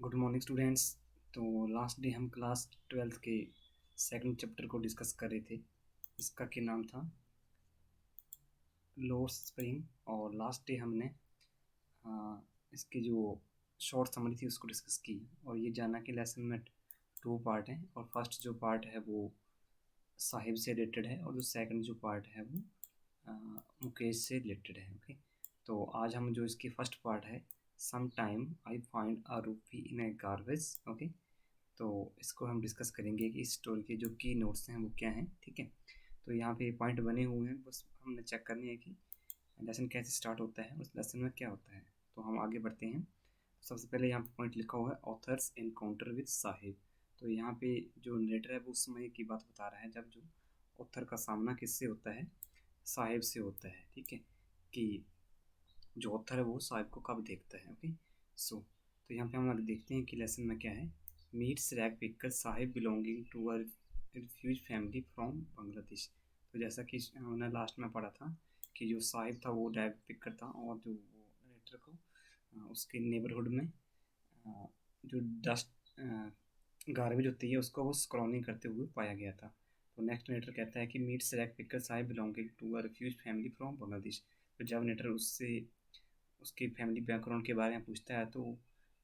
Good morning students. तो last day हम class twelfth के सेकंड चैप्टर को डिस्कस कर रहे थे। इसका क्या नाम था, लोअर स्प्रिंग। और लास्ट डे हमने इसकी जो शॉर्ट समरी थी उसको डिस्कस की और ये जाना कि लेसन में टू पार्ट हैं। और फर्स्ट जो पार्ट है वो साहिब से रिलेटेड है और जो सेकंड जो पार्ट है वो मुकेश से रिलेटेड है। ओके, तो आज हम जो इसकी फर्स्ट पार्ट है, some time I find a रूपी इन ए गार्बेज। ओके, तो इसको हम डिस्कस करेंगे कि इस स्टोरी के जो की नोट्स हैं वो क्या हैं। ठीक है, तो यहाँ पे पॉइंट बने हुए हैं, बस हमने चेक करनी है कि लेसन कैसे स्टार्ट होता है, उस लेसन में क्या होता है। तो हम आगे बढ़ते हैं। तो सबसे पहले यहाँ पे पॉइंट लिखा हुआ है ऑथर्स एनकाउंटर विद साहिब। तो यहाँ पे जो नरेटर है वो उस समय की बात बता रहा है जब जो ऑथर का सामना किससे होता है, साहिब से होता है। ठीक है, कि जो ऑथर है वो साहिब को कब देखता है। ओके, सो तो यहाँ पे हम आगे देखते हैं कि लेसन में क्या है। Meets rag picker Saheb belonging to a refugee family from Bangladesh. तो जैसा कि हमने लास्ट में पढ़ा था कि जो साहिब था वो रैग पिकर था और जो वो नरेटर को उसके नेबरहुड में जो डस्ट गार्बेज होती है उसको वो स्क्रॉलिंग करते हुए पाया गया था। तो नेक्स्ट नेटर कहता है कि meets rag picker Saheb belonging to a refugee family from Bangladesh. तो जब नेटर उससे उसकी फैमिली बैकग्राउंड के बारे में पूछता है तो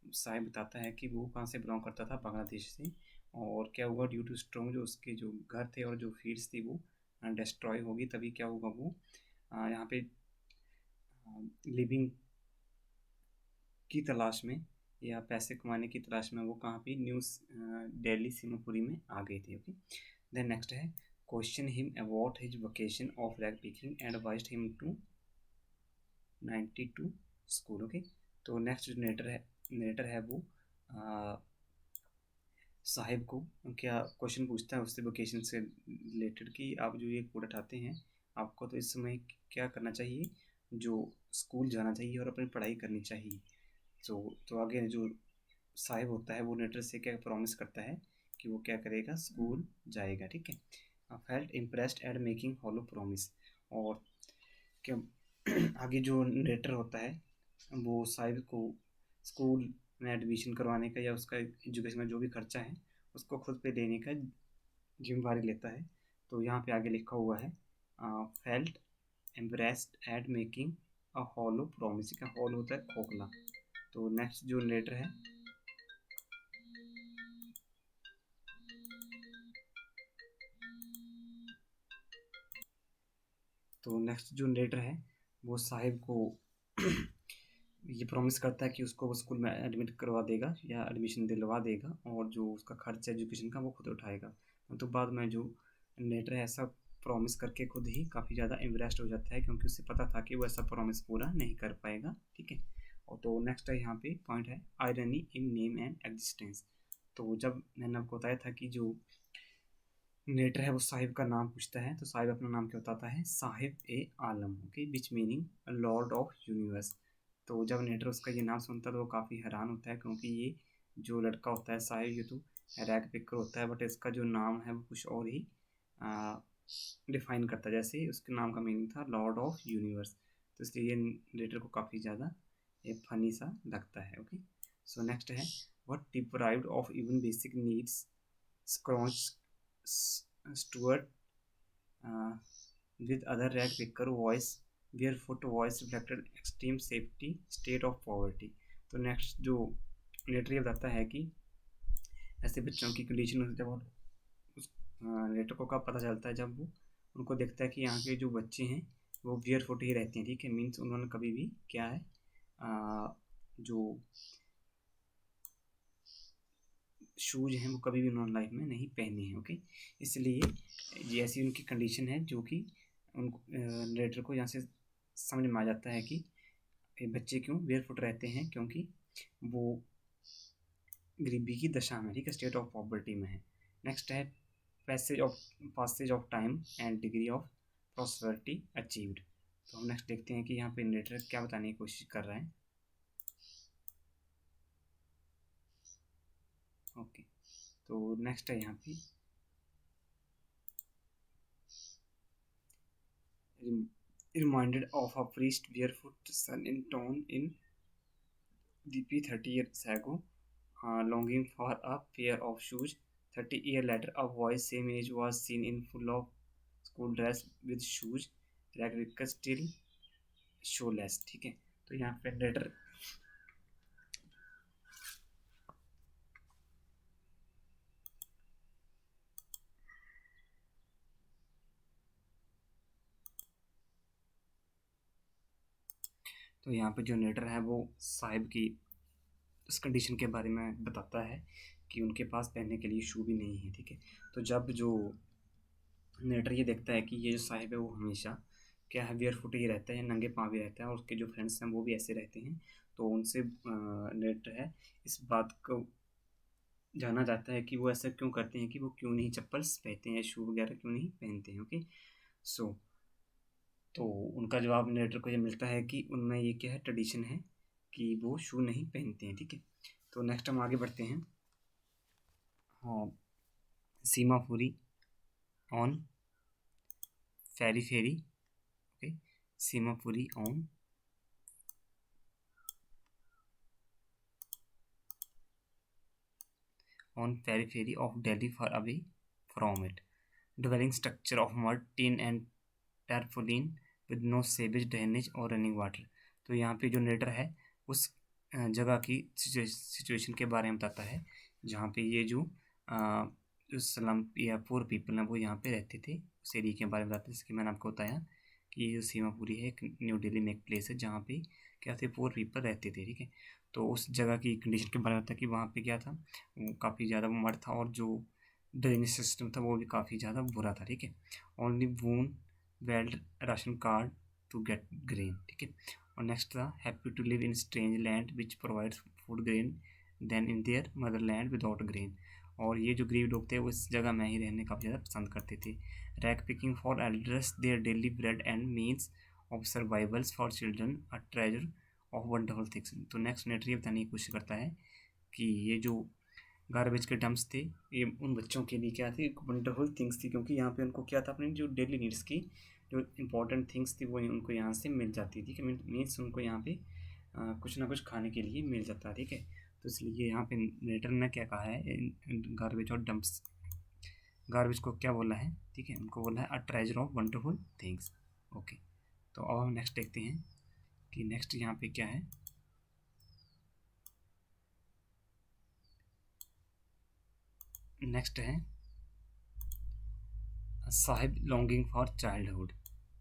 साहिब बताता है कि वो कहाँ से बिलोंग करता था, बांग्लादेश से। और क्या हुआ, ड्यू टू स्ट्रॉन्ग जो उसके जो घर थे और जो फील्ड्स थी वो डिस्ट्रॉय होगी, तभी क्या होगा वो यहाँ पे लिविंग की तलाश में या पैसे कमाने की तलाश में वो कहाँ पे न्यूज़ दिल्ली सिमापुरी में आ गई थी। ओके, देन नेक्स्ट है question him about his vocation of rag picking and advised him to 92 school. Okay, तो नेक्स्ट जो नेटर है वो साहिब को क्या क्वेश्चन पूछता है उससे वोकेशन से रिलेटेड कि आप जो ये कोड उठाते हैं आपको तो इस समय क्या करना चाहिए, जो स्कूल जाना चाहिए और अपनी पढ़ाई करनी चाहिए। तो आगे जो साहिब होता है वो नेटर से क्या प्रॉमिस करता है कि वो क्या करेगा, स्कूल जाएगा। ठीक है, felt impressed eight making hollow promise. और क्या आगे जो नरेटर होता है वो साहिब को स्कूल में एडमिशन करवाने का या उसका एजुकेशन में जो भी खर्चा है उसको खुद पे देने का जिम्मेवारी लेता है। तो यहाँ पे आगे लिखा हुआ है felt embraced eight making a hollow promise का हॉल होता है खोखला। तो नेक्स्ट जो लेटर है, तो नेक्स्ट जो लेटर है वो साहिब को ये प्रॉमिस करता है कि उसको वो स्कूल में एडमिट करवा देगा या एडमिशन दिलवा देगा और जो उसका खर्च है एजुकेशन का वो खुद उठाएगा। तो बाद में जो लेटर है ऐसा प्रॉमिस करके खुद ही काफ़ी ज़्यादा इम्प्रेस्ड हो जाता है क्योंकि उसे पता था कि वो ऐसा प्रॉमिस पूरा नहीं कर पाएगा। ठीक है, और तो नेक्स्ट है यहाँ पे पॉइंट है irony in name and existence. तो जब मैंने आपको बताया था कि जो नेटर है वो साहिब का नाम पूछता है तो साहिब अपना नाम क्या बताता है, साहिब ए आलम। Okay, which meaning lord of universe. तो जब नेटर उसका ये नाम सुनता है तो वो काफ़ी हैरान होता है क्योंकि ये जो लड़का होता है साहिब ये तो रैग पिकर होता है बट इसका जो नाम है वो कुछ और ही डिफाइन करता है, जैसे उसके नाम का मीनिंग था लॉर्ड ऑफ यूनिवर्स। तो इसलिए ये नेटर को काफ़ी ज़्यादा ये फनी सा लगता है। ओके, सो नेक्स्ट है what deprived of even basic needs scratch Stewart with other rag picker voice barefoot voice reflected extreme safety state of poverty। तो नेक्स्ट जो लेटर ये बताता है कि ऐसे बच्चों की कंडीशन जब उस लेटर को कब पता चलता है, जब वो उनको देखता है कि यहाँ के जो बच्चे हैं वो बियर फुट ही रहते हैं। ठीक है, मीन्स उन्होंने कभी भी क्या है जो शूज हैं वो कभी भी उन्होंने लाइफ में नहीं पहने हैं। ओके, इसलिए ये ऐसी उनकी कंडीशन है जो कि उनको नरेटर को यहाँ से समझ में आ जाता है कि ये बच्चे क्यों बेयरफुट रहते हैं, क्योंकि वो गरीबी की दशा में, ठीक है, स्टेट ऑफ पॉवर्टी में है। नेक्स्ट है passage of time and degree of prosperity achieved. तो हम नेक्स्ट देखते हैं कि यहाँ पे नरेटर क्या बताने की कोशिश कर रहा है। ओके, तो नेक्स्ट है यहाँ पे reminded of a priest barefoot son in town in DP 30 years ago. longing for a pair of shoes. 30 years later, a boy same age was seen in full of school dress with shoes. Rag still showless. ठीक है, तो यहाँ पे letter तो यहाँ पे जो narrator है वो साहिब की उस कंडीशन के बारे में बताता है कि उनके पास पहनने के लिए शू भी नहीं है। ठीक है, तो जब जो नेटर ये देखता है कि ये जो साहिब है वो हमेशा क्या है वियर फुट ही रहता है, नंगे पाँव भी रहता है, और उसके जो फ्रेंड्स हैं वो भी ऐसे रहते हैं, तो उनसे नेटर है इस बात को जाना जाता है कि वो ऐसा क्यों करते हैं, कि वो क्यों नहीं चप्पल्स पहनते हैं, शू वगैरह क्यों नहीं पहनते हैं। ओके, सो तो उनका जवाब नेटर को ये मिलता है कि उनमें ये क्या है, ट्रेडिशन है कि वो शू नहीं पहनते हैं। ठीक है, तो नेक्स्ट हम आगे बढ़ते हैं। हाँ, सीमा पूरी ऑन फेरी फेरी। ओके, सीमा पूरी on periphery of Delhi far away from it. Dwelling structure of mud, tin and tarpaulin with no sewage, drainage और रनिंग वाटर। तो यहाँ पे जो नेटर है उस जगह की सिचुएशन के बारे में बताता है जहाँ पे ये जो स्लम या पुअर पीपल हैं वो यहाँ पे रहते थे, उस एरिया के बारे में बताते हैं। जैसे कि मैंने आपको बताया कि ये जो सीमापुरी है एक न्यू दिल्ली में एक प्लेस है जहाँ पे क्या थे, पुअर पीपल रहते थे। ठीक है, तो उस जगह की कंडीशन के बारे में बताया कि वहाँ पे क्या था, वो काफ़ी ज़्यादा मड था और जो ड्रेनेज सिस्टम था वो भी काफ़ी ज़्यादा बुरा था। ठीक है, only one valid ration card to get grain. ठीक है, और नेक्स्ट था happy to live in strange land which provides food grain than in their mother land without grain. और ये जो गरीब लोग थे वो इस जगह में ही रहने काफ़ी ज़्यादा पसंद करते थे। Rag picking for elders their daily bread and means of survivals for children a treasure of wonderful things. तो नेक्स्ट नेटर ये बताने की कोशिश करता है कि ये जो गार्बेज के डंप्स थे ये उन बच्चों के लिए क्या थी, वंडरफुल थिंग्स थी, क्योंकि यहाँ पे उनको क्या था, अपनी जो डेली नीड्स की जो इंपॉर्टेंट थिंग्स थी वो उनको यहाँ से मिल जाती थी। कि मीन्स उनको यहाँ पे कुछ ना कुछ खाने के लिए मिल जाता है। ठीक है, तो इसलिए यहाँ पे नेटर ने क्या कहा है, गार्बेज और डंप्स, गार्बेज को क्या बोला है, ठीक है, उनको बोला है अ treasure of wonderful things. Okay, तो अब हम नेक्स्ट देखते हैं कि नेक्स्ट यहाँ पे क्या है। नेक्स्ट है साहिब लॉन्गिंग फॉर चाइल्डहुड।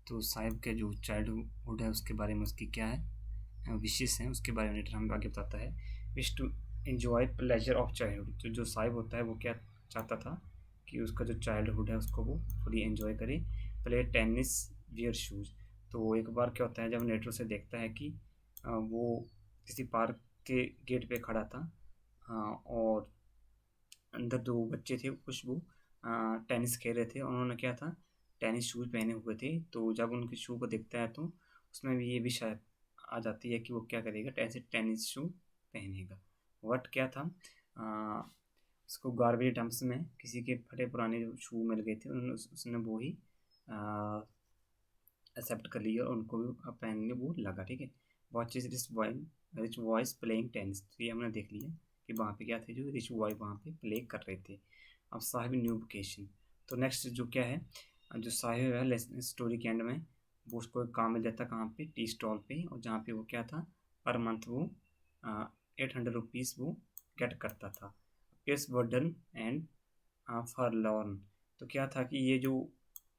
तो साहिब के जो चाइल्डहुड है उसके बारे में उसकी क्या है विशेष हैं उसके बारे में हमें आगे बताता है। Wish to enjoy pleasure of childhood. तो जो साहिब होता है वो क्या चाहता था कि उसका जो चाइल्डहुड है उसको वो फुली एंजॉय करे। Play tennis wear shoes. तो एक बार क्या होता है जब नेटो से देखता है कि वो किसी पार्क के गेट पे खड़ा था, और अंदर दो बच्चे थे कुछ वो टेनिस खेल रहे थे, और उन्होंने क्या था, टेनिस शूज़ पहने हुए थे। तो जब उनके शू को देखता है तो उसमें भी ये भी शायद आ जाती है कि वो क्या करेगा, ऐसे टेनिस शू पहनेगा। वट क्या था, उसको गार्बेज डंप्स में किसी के फटे पुराने जो शू मिल गए थे, उन्होंने उसने वो ही एक्सेप्ट कर लिया और उनको भी पहनने वो लगा। ठीक है, watch is rich voice playing tennis. तो ये हमने देख लिया कि वहाँ पे क्या थे, जो रिच बॉय वहाँ पे प्ले कर रहे थे। अब साहिब न्यू वोकेशन। तो नेक्स्ट जो क्या है, जो साहिब है स्टोरी के एंड में वो उसको एक काम मिल जाता है कहाँ पे, टी स्टॉल पे, और जहाँ पे वो क्या था, पर मंथ वो 800 रुपीज़ वो गेट करता था। इस वर्डन एंड फॉरलॉर्न। तो क्या था कि ये जो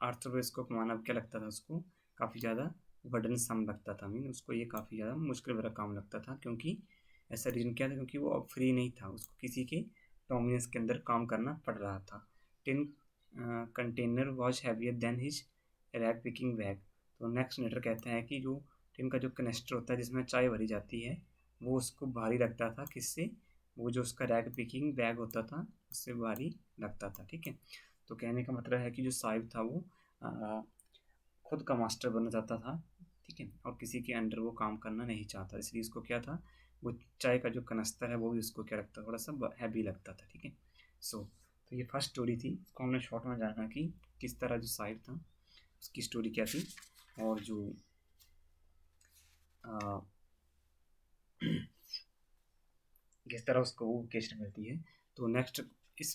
800 रुपये इसको कमाना क्या लगता था उसको, काफ़ी ज़्यादा बर्डन सम लगता था। मीन उसको ये काफ़ी ज़्यादा मुश्किल भरा काम लगता था, क्योंकि ऐसा रीज़न क्या था, क्योंकि वो अब फ्री नहीं था, उसको किसी के डोमिनेंस के अंदर काम करना पड़ रहा था। Tin container was heavier than his rag picking bag. तो नेक्स्ट लेटर कहते हैं कि जो टिन का जो कनेस्टर होता है जिसमें चाय भरी जाती है वो उसको भारी लगता था, किससे, वो जो उसका रैग पिकिंग बैग होता था उससे भारी लगता था। ठीक है, तो कहने का मतलब है कि जो साहिब था वो खुद का मास्टर बनना चाहता था। ठीक है, और किसी के अंडर वो काम करना नहीं चाहता, इसलिए इसको क्या था, वो चाय का जो कनस्तर है वो भी उसको क्या लगता, थोड़ा सा हैवी लगता था। ठीक है, सो तो ये फर्स्ट स्टोरी थी, इसको हमने शॉर्ट में जाना कि किस तरह जो साहिब था उसकी स्टोरी क्या थी, और जो किस तरह उसको वो वोकेशन मिलती है। तो नेक्स्ट इस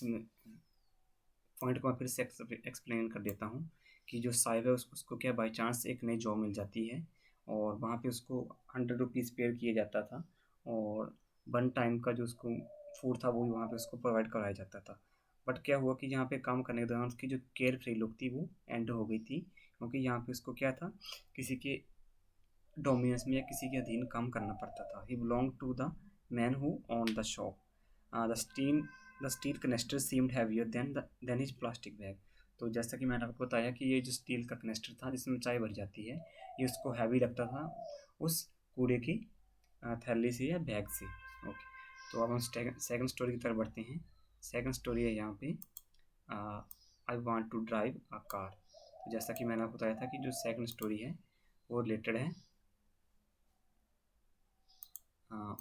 पॉइंट को मैं फिर से एक्सप्लेन कर देता हूँ कि जो साहिब है उसको क्या बाई चांस एक नई जॉब मिल जाती है और वहाँ पे उसको 100 रुपीज़ पेड किया जाता था और 1 टाइम का जो उसको फूड था वो भी वहाँ पे उसको प्रोवाइड कराया जाता था। बट क्या हुआ कि यहाँ पे काम करने के दौरान उसकी जो केयर फ्री लुक थी वो एंड हो गई थी, क्योंकि यहाँ पे उसको क्या था, किसी के डोमिनेंस में या किसी के अधीन काम करना पड़ता था। He belong to the man who own the shop. The steel canister seemed heavier than his plastic bag. तो जैसा कि मैंने आपको बताया कि ये जो स्टील का कनेस्टर था जिसमें चाय भरी जाती है, ये उसको हैवी लगता था उस कूड़े की थैली से या बैग से। ओके, तो अब हम सेकंड स्टोरी की तरफ बढ़ते हैं। सेकंड स्टोरी है यहाँ पे I want to drive a car. तो जैसा कि मैंने आपको बताया था कि जो सेकंड स्टोरी है वो रिलेटेड है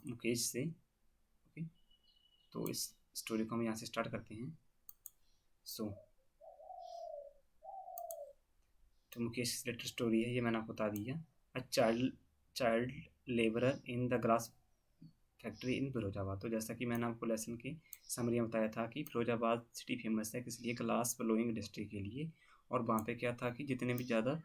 मुकेश से। ओके, तो इस स्टोरी को हम यहाँ से स्टार्ट करते हैं। सो तो मुकेश से रिलेटेड स्टोरी है, ये मैंने आपको बता दिया। A child labourer in the glass factory in Firozabad. तो जैसा कि मैंने आपको लेसन के समरी में बताया था कि फिरोजाबाद सिटी फेमस है किस लिए, ग्लास ब्लोइंग इंडस्ट्री के लिए। और वहाँ पे क्या था कि जितने भी ज़्यादा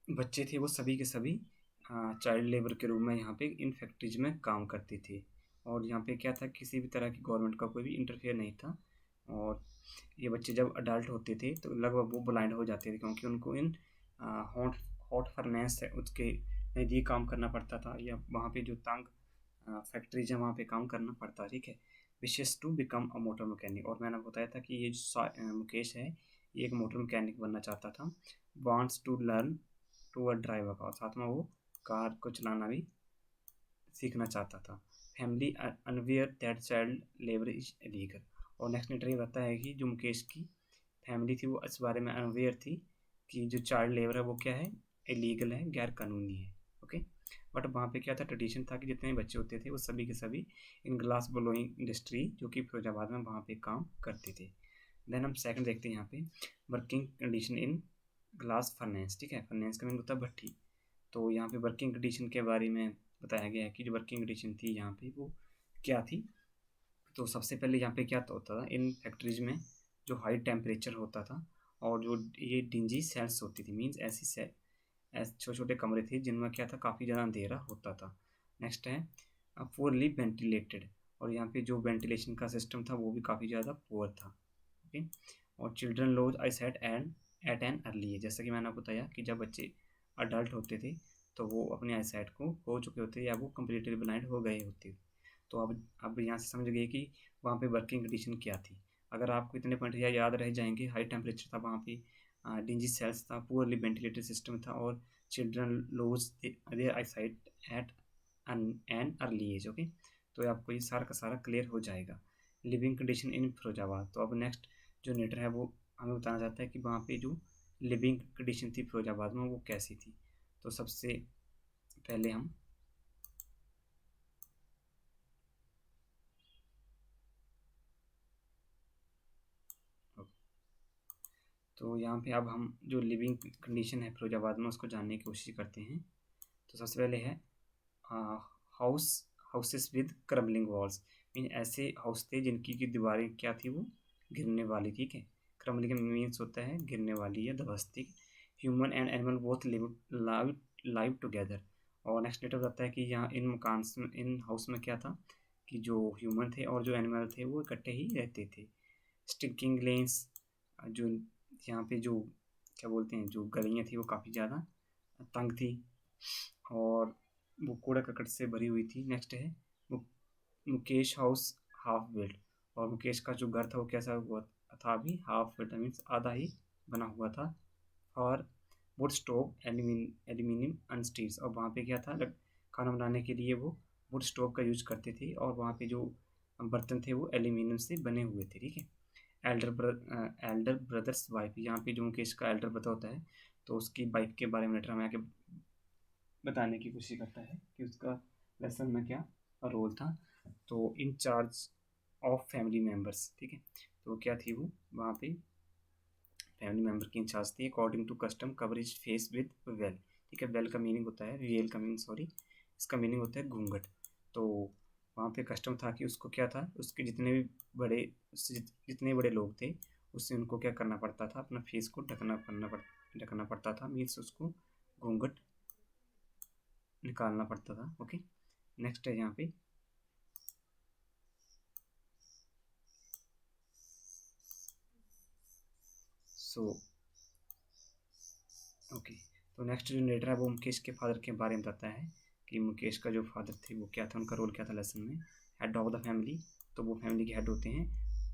बच्चे थे वो सभी के सभी चाइल्ड लेबर के रूप में यहाँ पे इन फैक्ट्रीज में काम करते थे। और यहाँ पे क्या था, किसी भी तरह की गवर्नमेंट का कोई भी इंटरफेयर नहीं था। और ये बच्चे जब अडल्ट होते थे तो लगभग वो ब्लाइंड हो जाते थे, क्योंकि उनको इन हॉट हॉट फर्नेस है उसके नज़दीक काम करना पड़ता था, या वहाँ पे जो तंग फैक्ट्रीज है वहाँ पे काम करना पड़ता। ठीक है, wishes to become a motor mechanic. और मैंने बताया था कि ये जो मुकेश है ये एक मोटर मैकेनिक बनना चाहता था। Wants to learn to a driver का, और साथ में वो कार को चलाना भी सीखना चाहता था। Family unaware that child labour is illegal. और नेक्स्ट लेटर ये बताता है कि जो मुकेश की फैमिली थी वो इस बारे में अनवेयर थी कि जो चाइल्ड लेबर है वो क्या है, इलीगल है, गैर कानूनी है। ओके, बट वहाँ पे क्या था, ट्रेडिशन था कि जितने बच्चे होते थे वो सभी के सभी इन ग्लास ब्लोइंग इंडस्ट्री जो कि फिरोजाबाद में वहाँ पे काम करते थे। देन हम सेकंड देखते हैं यहाँ पे working condition in glass furnace. ठीक है, फर्नेस का मीन होता है भट्टी। तो यहाँ पे वर्किंग कंडीशन के बारे में बताया गया है कि जो वर्किंग कंडीशन थी यहाँ पे वो क्या थी। तो सबसे पहले यहाँ पे क्या होता था इन फैक्ट्रीज में, जो हाई टेम्परेचर होता था और जो ये डिंजी सेल्स होती थी, मीन्स ऐसी सेल ऐसे छोटे छोटे कमरे थे जिनमें क्या था, काफ़ी ज़्यादा अंधेरा होता था। नेक्स्ट है पुअरली वेंटिलेटेड। और यहाँ पे जो वेंटिलेशन का सिस्टम था वो भी काफ़ी ज़्यादा पुअर था। ओके, और children lose eye sight and at an early age. जैसा कि मैंने आपको बताया कि जब बच्चे अडल्ट होते थे तो वो अपने आई सेट को खो चुके होते या वो कम्प्लीटली ब्लाइंड हो गए होते। तो अब यहाँ से समझ गए कि वहाँ पे वर्किंग कंडीशन क्या थी। अगर आपको इतने पॉइंट याद रह जाएंगे, हाई टेम्परेचर था वहाँ पे, डिंजी सेल्स था, पुअरली वेंटिलेटेड सिस्टम था, और children lose their eyesight at an early age. Okay, तो आपको ये सारा का सारा क्लियर हो जाएगा। Living condition in Firozabad. तो अब नेक्स्ट जो नेटर है वो हमें बताना चाहता है कि वहाँ पे जो लिविंग कंडीशन थी फिरोजाबाद में वो कैसी थी। तो सबसे पहले हम तो यहाँ पे अब हम जो लिविंग कंडीशन है फिरोजाबाद में उसको जानने की कोशिश करते हैं। तो सबसे पहले है house houses with crumbling walls. Mean ऐसे हाउस थे जिनकी की दीवारें क्या थी, वो गिरने वाली। ठीक है, क्रम्बलिंग मीन्स होता है गिरने वाली या धवस्ती। Human and animal both live live together. और नेक्स्ट डेटा बताता है कि यहाँ इन मकान में, इन हाउस में क्या था कि जो ह्यूमन थे और जो एनिमल थे वो इकट्ठे ही रहते थे। स्टिकिंग लेंस, जो यहाँ पे जो क्या बोलते हैं जो गलियाँ थी वो काफ़ी ज़्यादा तंग थी और वो कूड़ा करकट से भरी हुई थी। नेक्स्ट है मुकेश हाउस हाफ बिल्ट। और मुकेश का जो घर था वो कैसा हुआ था, अभी हाफ बिल्ट मीन्स आधा ही बना हुआ था। और wood stove aluminium and steels. और वहाँ पे क्या था, खाना बनाने के लिए वो वुड स्टोव का यूज करते थे और वहाँ पे जो बर्तन थे वो एल्यूमिनियम से बने हुए थे। ठीक है, एल्डर ब्रदर्स वाइफ। यहाँ पे जो मुकेश का एल्डर ब्रदर होता है तो उसकी वाइफ के बारे में लेटर में आके बताने की कोशिश करता है कि उसका लेसन में क्या रोल था। तो in charge of family members. ठीक है, तो क्या थी वो वहाँ पे फैमिली मेम्बर की इंचार्ज थी। According to custom coverage face with veil. ठीक है, वेल का मीनिंग होता है, रियल का मीनिंग सॉरी, इसका मीनिंग होता है घूंघट। तो वहाँ पे कस्टम था कि उसको क्या था, उसके जितने भी बड़े, उससे जितने बड़े लोग थे, उससे उनको क्या करना पड़ता था, अपना फेस को ढकना पड़ता था, मीन्स उसको घूंघट निकालना पड़ता था। ओके, नेक्स्ट है यहाँ पे सो ओके। तो नेक्स्ट जो नरेटर है वो मुकेश के फादर के बारे में बताता है कि मुकेश का जो फादर थे वो क्या था, उनका रोल क्या था लेसन में। हेड ऑफ द फैमिली, तो वो फैमिली के हेड होते हैं।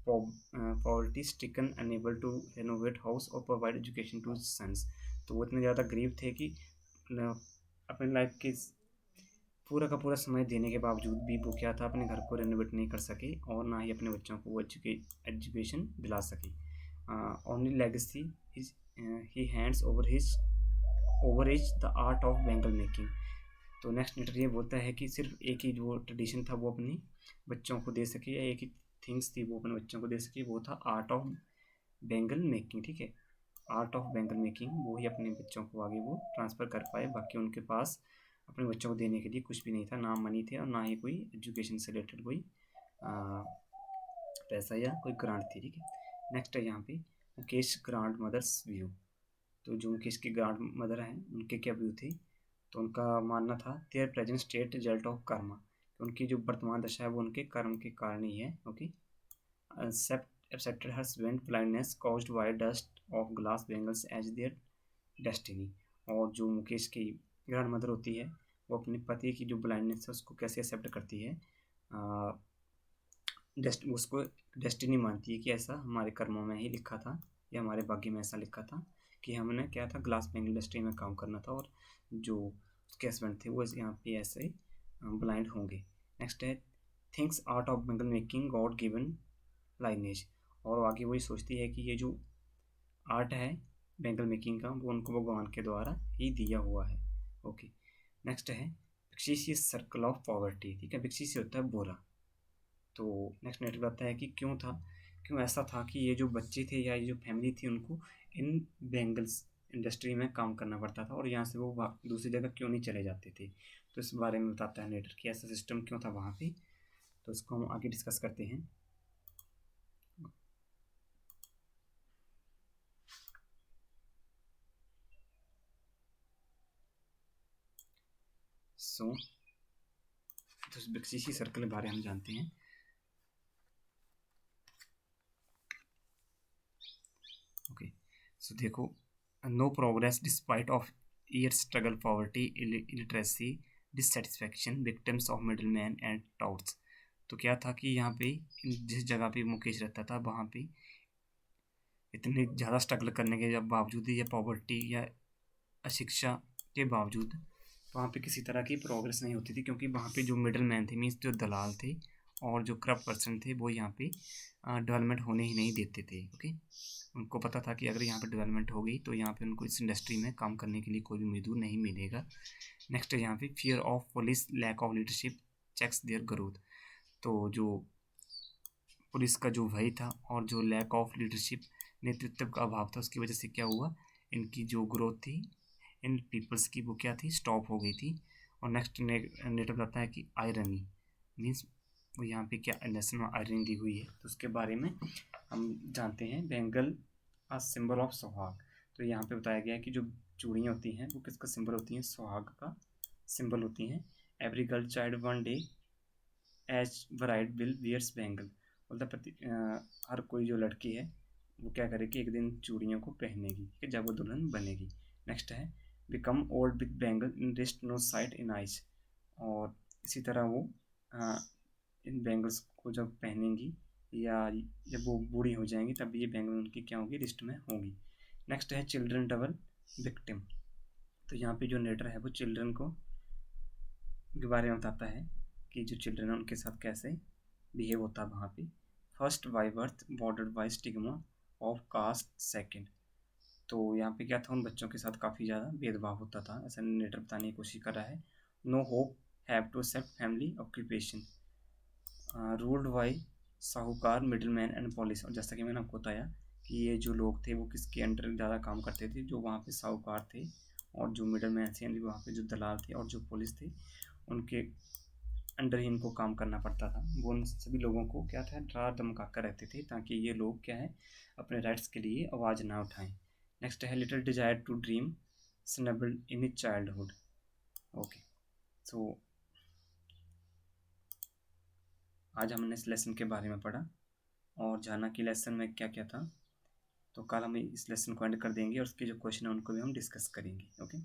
Poverty stricken, unable to renovate house और प्रोवाइड एजुकेशन टू सन्स। तो वो इतने ज़्यादा गरीब थे कि अपने लाइफ के पूरा का पूरा समय देने के बावजूद भी वो क्या था, अपने घर को रेनोवेट नहीं कर सके और ना ही अपने बच्चों को वो एजुकेशन दिला सके। Only legacy he hands over is the art of bangle making. तो नेक्स्ट लेटर ये बोलता है कि सिर्फ एक ही जो ट्रेडिशन था वो अपनी बच्चों को दे सके, या एक ही थिंग्स थी वो अपने बच्चों को दे सके, वो था आर्ट ऑफ बैंगल मेकिंग। ठीक है, आर्ट ऑफ बैंगल मेकिंग वो ही अपने बच्चों को आगे वो ट्रांसफ़र कर पाए। बाकी उनके पास अपने बच्चों को देने के लिए कुछ भी नहीं था, ना मनी थे और ना ही कोई एजुकेशन से रिलेटेड कोई पैसा या कोई ग्रांट थी। ठीक है, नेक्स्ट है यहाँ पे मुकेश ग्रांड मदर्स व्यू। तो जो मुकेश की ग्रांड मदर हैं उनके क्या व्यू थे, तो उनका मानना था there present state result of Karma, उनकी जो वर्तमान दशा है वो उनके कर्म के कारण ही है। Okay, accepted her spent blindness caused by dust of glass bangles as their destiny। और जो मुकेश की ग्रैंड मदर होती है वो अपने पति की जो ब्लाइंडनेस है उसको कैसे एक्सेप्ट करती है, उसको डेस्टिनी मानती है कि ऐसा हमारे कर्मों में ही लिखा था, या हमारे भाग्य में ऐसा लिखा था कि हमने क्या था, ग्लास बैंगल इंडस्ट्री में काम करना था, और जो उसके हस्बैंड थे वो यहाँ पे ऐसे ब्लाइंड होंगे। नेक्स्ट है things art of bangle making God given lineage. और आगे वही सोचती है कि ये जो आर्ट है बैंगल मेकिंग का वो उनको भगवान के द्वारा ही दिया हुआ है। ओके, नेक्स्ट है विक्सीशियस सर्कल ऑफ पॉवर्टी। ठीक है, विक्सीशियस होता है बुरा। तो नेक्स्ट नेटर बताता है कि क्यों ऐसा था कि ये जो बच्चे थे या ये जो फैमिली थी उनको इन बैंगल्स इंडस्ट्री में काम करना पड़ता था, और यहाँ से वो दूसरी जगह क्यों नहीं चले जाते थे। तो इस बारे में बताता है नेटर कि ऐसा सिस्टम क्यों था वहाँ पे। तो इसको हम आगे डिस्कस करते हैं। सो तो विक्सीशियस सर्कल के बारे में हम जानते हैं। ओके, सो देखो, no progress despite of year struggle, poverty, illiteracy, dissatisfaction, victims of middle man and touts. तो क्या था कि यहाँ पे जिस जगह पे मुकेश रहता था वहाँ पे इतने ज़्यादा स्ट्रगल करने के बावजूद या पॉवर्टी या अशिक्षा के बावजूद वहाँ पे किसी तरह की प्रोग्रेस नहीं होती थी, क्योंकि वहाँ पे जो मिडल मैन थे, मीन्स जो दलाल थे और जो करप्ट पर्सन थे, वो यहाँ पे डेवलपमेंट होने ही नहीं देते थे। ओके, उनको पता था कि अगर यहाँ पे डेवलपमेंट होगी तो यहाँ पे उनको इस इंडस्ट्री में काम करने के लिए कोई भी मजदूर नहीं मिलेगा। नेक्स्ट है यहाँ पे fear of police, lack of leadership checks their growth. तो जो पुलिस का जो भय था और जो लैक ऑफ लीडरशिप, नेतृत्व का अभाव था, उसकी वजह से क्या हुआ, इनकी जो ग्रोथ थी इन पीपल्स की वो क्या थी, स्टॉप हो गई थी। और नेक्स्ट नेटर बताता है कि आयरनी मीन्स वो यहाँ पे क्या लेसन में आयरनी दी हुई है, तो उसके बारे में हम जानते हैं। बेंगल आ सिंबल ऑफ सुहाग। तो यहाँ पे बताया गया है कि जो चूड़ियाँ होती हैं वो किसका सिंबल होती हैं, सुहाग का सिंबल होती हैं। Every girl child one day as bride will wears bangle. मतलब हर कोई जो लड़की है वो क्या करेगी, एक दिन चूड़ियों को पहनेगी, ठीक है, जब वो दुल्हन बनेगी। नेक्स्ट है become old with bangle in wrist no sight in eyes. और इसी तरह वो इन बैंगल्स को जब पहनेंगी या जब वो बूढ़ी हो जाएंगी तब ये बैंगल उनकी क्या होगी, रिस्ट में होंगी। नेक्स्ट है चिल्ड्रन डबल विक्टिम। तो यहाँ पे जो नेटर है वो चिल्ड्रन को के बारे में बताता है कि जो चिल्ड्रन है उनके साथ कैसे बिहेव होता है वहाँ पे। First by birth bordered by stigma of caste second. तो यहाँ पे क्या था, उन बच्चों के साथ काफ़ी ज़्यादा भेदभाव होता था, ऐसा नेटर बताने की कोशिश कर रहा है। No hope have to accept family occupation, ruled by sahukar, middle man and police. और जैसा कि मैंने आपको बताया कि ये जो लोग थे वो किसके अंडर ज़्यादा काम करते थे, जो वहाँ पे साहूकार थे और जो मिडिल मैन थे, यानी वहाँ पे जो दलाल थे और जो पुलिस थे उनके अंडर ही इनको काम करना पड़ता था। वो उन सभी लोगों को क्या था, डरा धमका कर रहते थे ताकि ये लोग क्या है, अपने राइट्स के लिए आवाज़ ना उठाएं। नेक्स्ट है little desire to dream snubbed in his childhood. Okay, so आज हमने इस लेसन के बारे में पढ़ा और जाना कि लेसन में क्या क्या था। तो कल हम इस लेसन को एंड कर देंगे और उसके जो क्वेश्चन है उनको भी हम डिस्कस करेंगे। ओके।